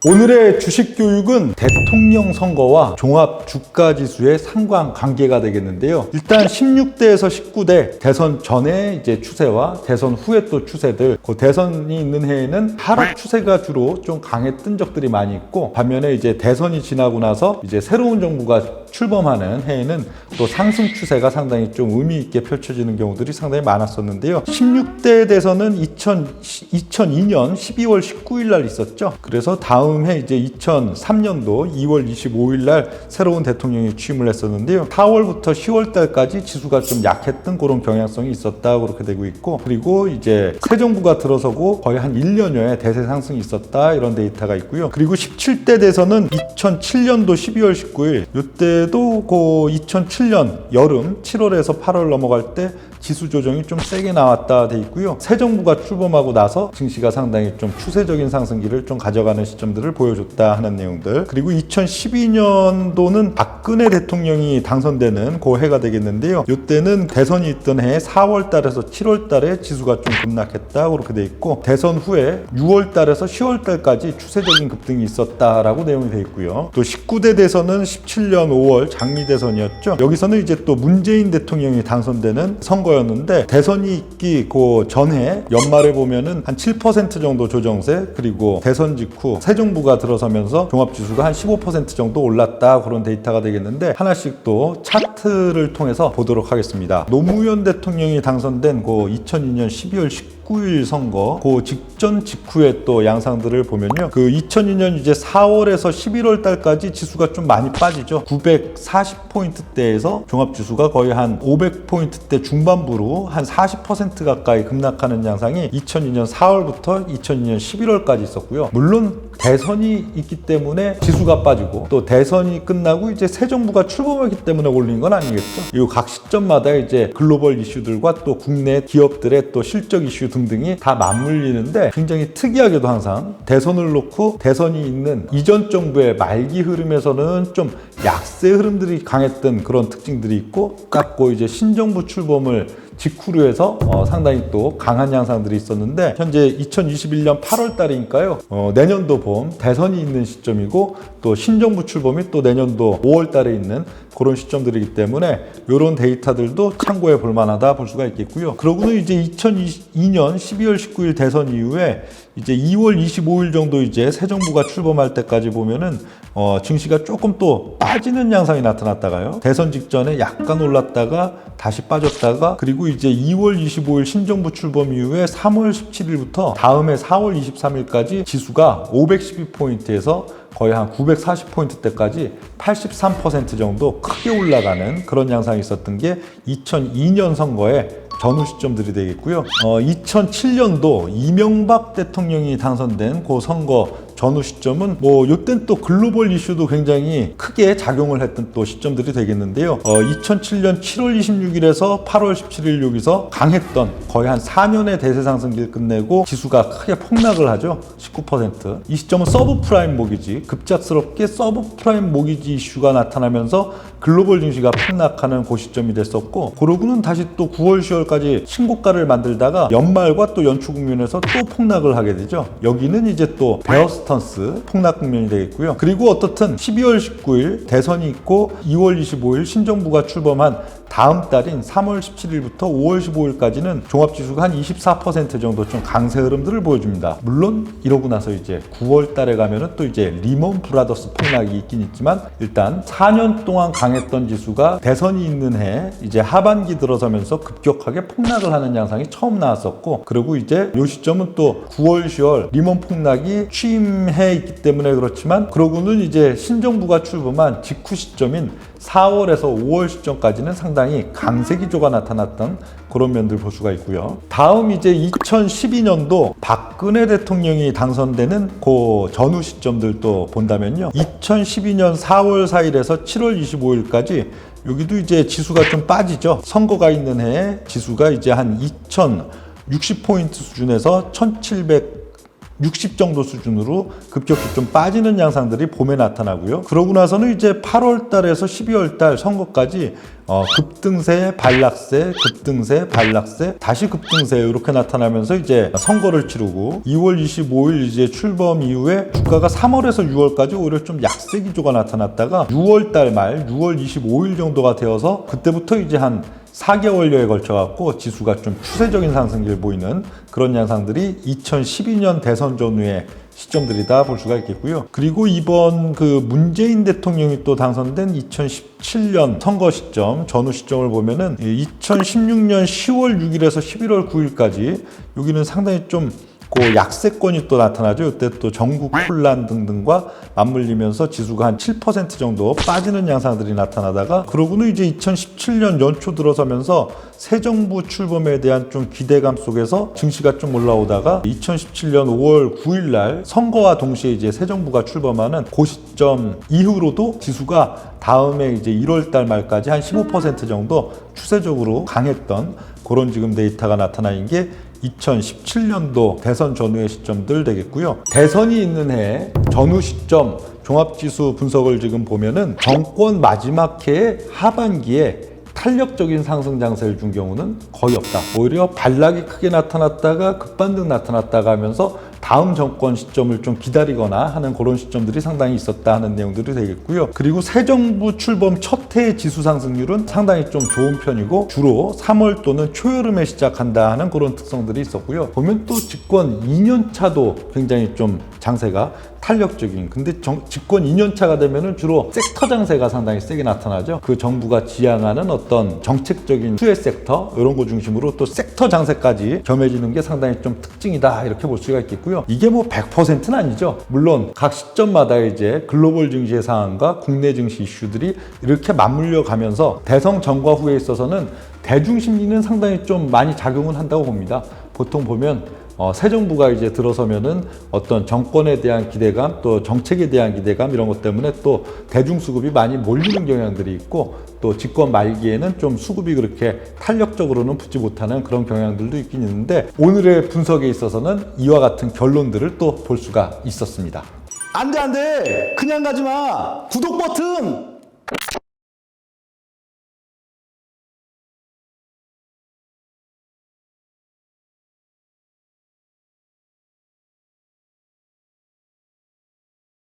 오늘의 주식 교육은 대통령 선거와 종합 주가 지수의 상관관계가 되겠는데요. 일단 16대에서 19대 대선 전에 이제 추세와 대선 후에 또 추세들, 그 대선이 있는 해에는 하락 추세가 주로 좀 강했던 적들이 많이 있고, 반면에 이제 대선이 지나고 나서 이제 새로운 정부가 출범하는 해에는 또 상승 추세가 상당히 좀 의미 있게 펼쳐지는 경우들이 상당히 많았었는데요. 16대 대선은 2002년 12월 19일 날 있었죠. 그래서 다음 해 이제 2003년도 2월 25일 날 새로운 대통령이 취임을 했었는데요. 4월부터 10월 달까지 지수가 좀 약했던 그런 경향성이 있었다, 그렇게 되고 있고, 그리고 이제 새 정부가 들어서고 거의 한 1년여에 대세 상승이 있었다, 이런 데이터가 있고요. 그리고 17대 대선은 2007년도 12월 19일, 이때도 그 2007년 여름 7월에서 8월 넘어갈 때 지수 조정이 좀 세게 나왔다 돼 있고요. 새 정부가 출범하고 나서 증시가 상당히 좀 추세적인 상승기를 좀 가져가는 시점들을 보여줬다 하는 내용들. 그리고 2012년도는 박근혜 대통령이 당선되는 그 해가 되겠는데요. 이때는 대선이 있던 해 4월 달에서 7월 달에 지수가 좀 급락했다, 그렇게 돼 있고, 대선 후에 6월 달에서 10월 달까지 추세적인 급등이 있었다라고 내용이 돼 있고요. 또 19대 대선은 17년 5월 장미 대선이었죠. 여기서는 이제 또 문재인 대통령이 당선되는 선거였는데, 대선이 있기 그 전에 연말에 보면은 한 7% 정도 조정세, 그리고 대선 직후 새 정부가 들어서면서 종합지수가 한 15% 정도 올랐다, 그런 데이터가 되겠는데, 하나씩 또 차트를 통해서 보도록 하겠습니다. 노무현 대통령이 당선된 그 2002년 12월 19일 선거 그 직전 직후에 또 양상들을 보면요, 그 2002년 이제 4월에서 11월 달까지 지수가 좀 많이 빠지죠. 940포인트대에서 종합지수가 거의 한 500포인트대 중반부로 한 40% 가까이 급락하는 양상이 2002년 4월부터 2002년 11월까지 있었고요. 물론 대선이 있기 때문에 지수가 빠지고, 또 대선이 끝나고 이제 새 정부가 출범하기 때문에 올린 건 아니겠죠. 이 각 시점마다 이제 글로벌 이슈들과 또 국내 기업들의 또 실적 이슈 등등이 다 맞물리는데, 굉장히 특이하게도 항상 대선을 놓고 대선이 있는 이전 정부의 말기 흐름에서는 좀 약세 흐름들이 강했던 그런 특징들이 있고, 깎고 이제 신정부 출범을 직후로 해서 상당히 또 강한 양상들이 있었는데, 현재 2021년 8월 달이니까요. 내년도 봄 대선이 있는 시점이고, 또 신정부 출범이 또 내년도 5월 달에 있는 그런 시점들이기 때문에 이런 데이터들도 참고해 볼 만하다 볼 수가 있겠고요. 그러고는 이제 2002년 12월 19일 대선 이후에 이제 2월 25일 정도 이제 새 정부가 출범할 때까지 보면은 증시가 조금 또 빠지는 양상이 나타났다가요, 대선 직전에 약간 올랐다가 다시 빠졌다가, 그리고 이제 2월 25일 신정부 출범 이후에 3월 17일부터 다음해 4월 23일까지 지수가 512포인트에서 거의 한 940포인트대까지 83% 정도 크게 올라가는 그런 양상이 있었던 게 2002년 선거에 전후 시점들이 되겠고요. 2007년도 이명박 대통령이 당선된 그 선거 전후 시점은 요땐 또 글로벌 이슈도 굉장히 크게 작용을 했던 또 시점들이 되겠는데요. 2007년 7월 26일에서 8월 17일 여기서 강했던 거의 한 4년의 대세 상승기를 끝내고 지수가 크게 폭락을 하죠. 19%. 이 시점은 서브프라임 모기지, 급작스럽게 서브프라임 모기지 이슈가 나타나면서 글로벌 증시가 폭락하는 그 시점이 됐었고, 그러고는 다시 또 9월, 10월까지 신고가를 만들다가 연말과 또 연초 국면에서 또 폭락을 하게 되죠. 여기는 이제 또 베어스턴스 폭락 국면이 되겠고요. 그리고 어떻든 12월 19일 대선이 있고 2월 25일 신정부가 출범한 다음 달인 3월 17일부터 5월 15일까지는 종합지수가 한 24% 정도 좀 강세 흐름들을 보여줍니다. 물론 이러고 나서 이제 9월 달에 가면은 또 이제 리먼 브라더스 폭락이 있긴 있지만, 일단 4년 동안 강했던 지수가 대선이 있는 해 이제 하반기 들어서면서 급격하게 폭락을 하는 양상이 처음 나왔었고, 그리고 이제 요 시점은 또 9월, 10월 리먼 폭락이 취임해 있기 때문에 그렇지만, 그러고는 이제 신정부가 출범한 직후 시점인 4월에서 5월 시점까지는 상당히 강세 기조가 나타났던 그런 면들 볼 수가 있고요. 다음 이제 2012년도 박근혜 대통령이 당선되는 그 전후 시점들도 본다면요, 2012년 4월 4일에서 7월 25일까지 여기도 이제 지수가 좀 빠지죠. 선거가 있는 해에 지수가 이제 한 2060포인트 수준에서 1760 정도 수준으로 급격히 좀 빠지는 양상들이 봄에 나타나고요. 그러고 나서는 이제 8월 달에서 12월 달 선거까지 급등세, 반락세, 급등세, 반락세, 다시 급등세 이렇게 나타나면서 이제 선거를 치르고 2월 25일 이제 출범 이후에 주가가 3월에서 6월까지 오히려 좀 약세 기조가 나타났다가 6월 달 말 6월 25일 정도가 되어서 그때부터 이제 한 4개월여에 걸쳐갖고 지수가 좀 추세적인 상승기를 보이는 그런 양상들이 2012년 대선 전후의 시점들이다 볼 수가 있겠고요. 그리고 이번 그 문재인 대통령이 또 당선된 2017년 선거 시점, 전후 시점을 보면은 2016년 10월 6일에서 11월 9일까지 여기는 상당히 좀 그 약세권이 또 나타나죠. 이때 또 전국 혼란 등등과 맞물리면서 지수가 한 7% 정도 빠지는 양상들이 나타나다가 그러고는 이제 2017년 연초 들어서면서 새 정부 출범에 대한 좀 기대감 속에서 증시가 좀 올라오다가 2017년 5월 9일 날 선거와 동시에 이제 새 정부가 출범하는 그 시점 이후로도 지수가 다음에 이제 1월 달 말까지 한 15% 정도 추세적으로 강했던 그런 지금 데이터가 나타나는 게 2017년도 대선 전후의 시점들 되겠고요. 대선이 있는 해 전후 시점 종합지수 분석을 지금 보면은 정권 마지막 해 하반기에 탄력적인 상승 장세를 준 경우는 거의 없다. 오히려 반락이 크게 나타났다가 급반등 나타났다가 하면서 다음 정권 시점을 좀 기다리거나 하는 그런 시점들이 상당히 있었다 하는 내용들이 되겠고요. 그리고 새 정부 출범 첫 해 지수 상승률은 상당히 좀 좋은 편이고 주로 3월 또는 초여름에 시작한다 하는 그런 특성들이 있었고요. 보면 또 집권 2년 차도 굉장히 좀 장세가 탄력적인, 근데 집권 2년 차가 되면은 주로 섹터 장세가 상당히 세게 나타나죠. 그 정부가 지향하는 어떤 정책적인 수혜 섹터 이런 거 중심으로 또 섹터 장세까지 겸해지는 게 상당히 좀 특징이다 이렇게 볼 수가 있겠고요. 이게 뭐 100%는 아니죠. 물론 각 시점마다 이제 글로벌 증시의 상황과 국내 증시 이슈들이 이렇게 맞물려 가면서 대선 전과 후에 있어서는 대중 심리는 상당히 좀 많이 작용을 한다고 봅니다. 보통 보면 새 정부가 이제 들어서면은 어떤 정권에 대한 기대감, 또 정책에 대한 기대감 이런 것 때문에 또 대중 수급이 많이 몰리는 경향들이 있고 또 집권 말기에는 좀 수급이 그렇게 탄력적으로는 붙지 못하는 그런 경향들도 있긴 있는데 오늘의 분석에 있어서는 이와 같은 결론들을 또 볼 수가 있었습니다. 안 돼, 안 돼. 그냥 가지 마. 구독 버튼